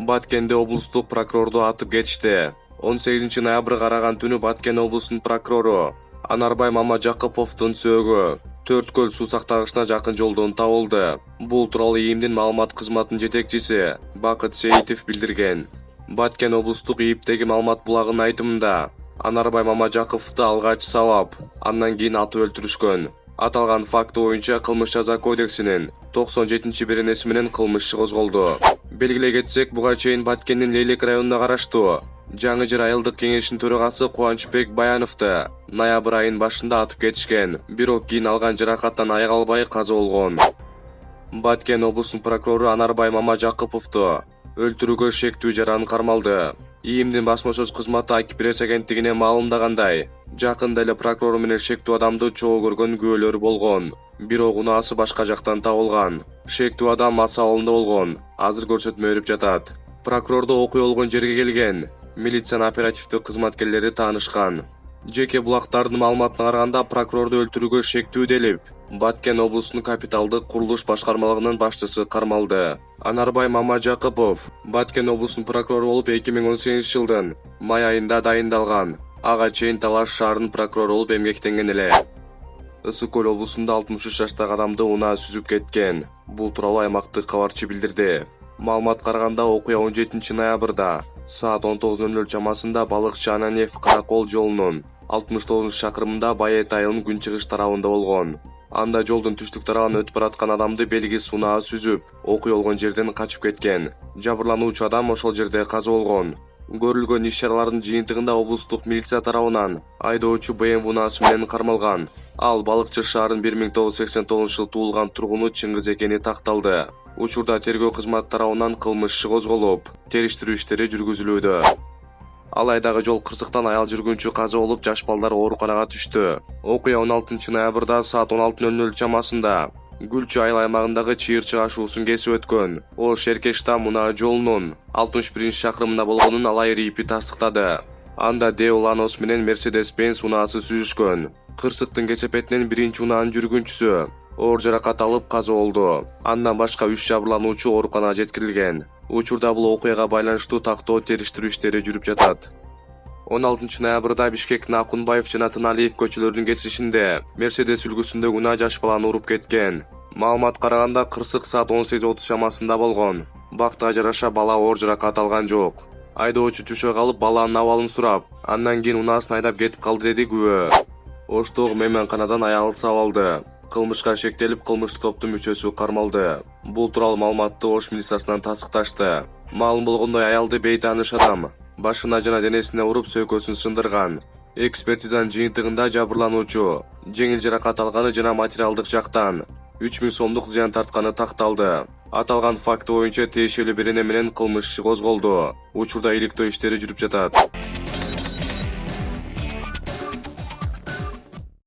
Баткенде облустук прокурорду атып кетишти. 18 ноябрь караган түнү Баткен облусунун прокурору Анарбай Мамажакыповдун сөөгү Төрткөл суу сактагычына жакын жолдон табылды. Бул тууралуу ИИМдин маалымат кызматынын жетекчиси Бакыт Сейитов билдирген. Баткен облустук ИИБдеги маалымат булагынын айтымында Анарбай Мамажакыповду алгач сабап, андан кийин атып өлтүрүшкөн. Аталган факт боюнча Кылмыш жаза кодексинин 97-беренеси менен кылмыш иши козголду. Белгилей кетсек, буга чейин Баткендин Лейлек районуна караштуу Жаңы Жыр айылдык кеңешинин төрагасы Кубанычбек Баяновду ноябрь айынын башында атып кетишкен. Бирок кийин алган жаракаттан айыга албай каза болгон. Баткен облусунун прокурору Анарбай Мамажакыповду өлтүрүүгө шектүү жаран кармалды. ИИМдин басма сөз кызматы Аки пресс агенттигине маалымдагандай, жакында эле прокурор менен шектүү адамды чогуу көргөн күбөлөр болгон. Бирок унаасы башка жактан табылган. Шектүү адам Мас абалында болгон. Азыр көрсөтмө берип жатат. Прокурордо окуя болгон жерге келген милициянын оперативдик кызматкерлери таанышкан. Жеке булактардын маалыматына караганда, прокурорду өлтүрүүгө шектүү делип Баткен облусунун капиталдык курулуш башкармалыгынын башчысы кармалды. Анарбай Мамажакыпов Баткен облусунун прокурору болуп 2018 жылдын май айында дайындалган. Ага чейин Талаш шаарынын прокурору болуп эмгектенген эле. Ысык көл облусунда 63 жаштагы адамды унаа сүзүп кеткен. Бул тууралуу аймактык кабарчы билдирди. Маалыматка караганда, окуя 17 ноябрда саат 19:00 чамасында балыкчы Ананев Каракол жолунун 69 шакырымында Байет айылынын күнчыгыш тарабында болгон. Анда жолдун түштүк тарабынан өтүп бараткан адамды белгисиз унаа сүзүп, окуя болгон жерден качып кеткен. Жабырлануучу адам ошол жерде каза болгон. Көрүлгөн иш-чаралардын жыйынтыгында облустук милиция тарабынан айдоочу БМВ унаасы менен кармалган. Ал Балыкчы шаарынын 1989 туулган тургуну Чыңгыз экени такталды. Учурда тергөө кызматы тарабынан кылмыш иши козголуп, териштирүү иштери жүргүзүлүүдө. Алайдагы жол кырсыктан аял жүргүнчү каза болуп, жаш балдар ооруканага түштү. Окуя 16 ноябрда саат 16:00 чамасында Гүлчү айыл аймагындагы Чыйыр чыгашуусун кесип өткөн. Ош Эркештам мунаа жолунун 61 шакырымында болгонун алайыр ИИПи тастыктады. Анда Део Ланос менен Мерседес Бенз унаасы сүзүшкөн. Кырсыктын кесепетинен биринчи унаанын жүргүнчүсү оор жаракат алып каза болду. Андан башка 3 жабырлануучу ооруканага жеткирилген. Учурда бул окуяга байланыштуу тактоо териштирүү иштери жүрүп жатат. 16 ноябрда Бишкектин Акунбаев жана Тыналиев көчөлөрүнүн кесишинде Мерседес үлгүсүндөгү унаа жаш баланы уруп кеткен. Маалыматка караганда, кырсык саат 18:30 чамасында болгон. Бактыга жараша бала оор жаракат алган жок. Айдоочу түшө калып, баланын абалын сурап, андан кийин унаасын айдап кетип калды, деди күбө. Оштогу мейманканадан аялы сабалды. Кылмышка шектелип, кылмыштык топтун мүчөсү кармалды. Бул тууралуу маалыматты Ош милициясынан тастыкташты. Маалым болгондой, аялды бейтааныш адам башына жана денесине уруп, сөйкөсүн сындырган. Экспертизанын жыйынтыгында жабырлануучу жеңил жаракат алганы жана материалдык жактан 3000 сомдук зыян тартканы такталды. Аталган факт боюнча тиешелүү берене менен кылмыш иши козголду. Учурда иликтөө иштери жүрүп жатат.